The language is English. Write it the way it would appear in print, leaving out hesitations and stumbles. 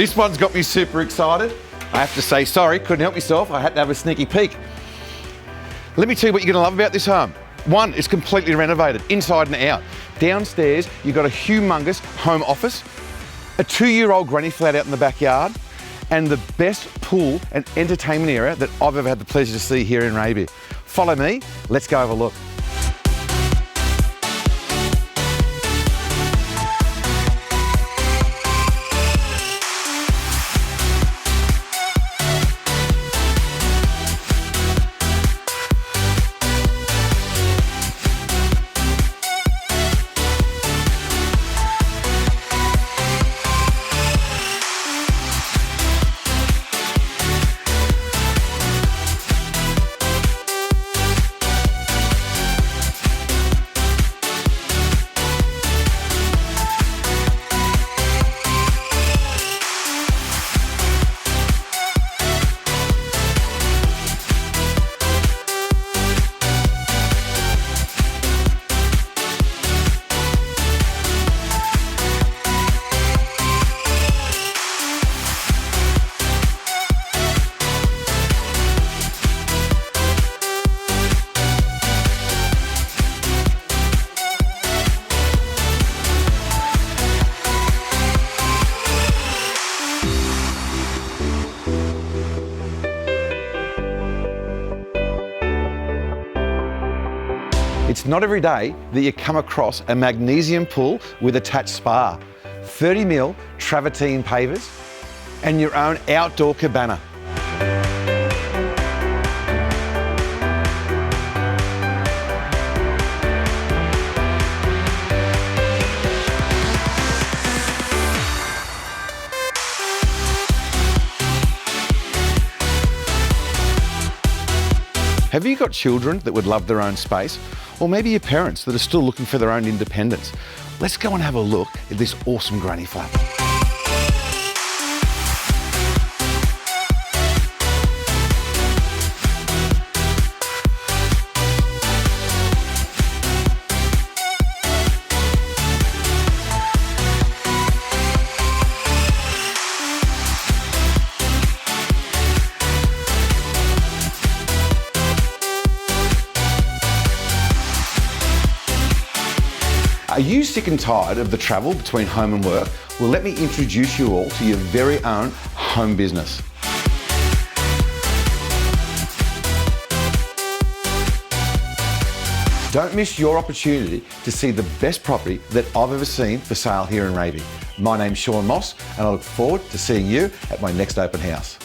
This one's got me super excited. I have to say sorry, couldn't help myself. I had to have a sneaky peek. Let me tell you what you're going to love about this home. One, it's completely renovated, inside and out. Downstairs, you've got a humongous home office, a 2-year-old granny flat out in the backyard, and the best pool and entertainment area that I've ever had the pleasure to see here in Raby. Follow me, let's go have a look. It's not every day that you come across a magnesium pool with attached spa, 30mm travertine pavers, and your own outdoor cabana. Have you got children that would love their own space? Or maybe your parents that are still looking for their own independence? Let's go and have a look at this awesome granny flat. Are you sick and tired of the travel between home and work? Well, let me introduce you all to your very own home business. Don't miss your opportunity to see the best property that I've ever seen for sale here in Raby. My name's Sean Moss, and I look forward to seeing you at my next open house.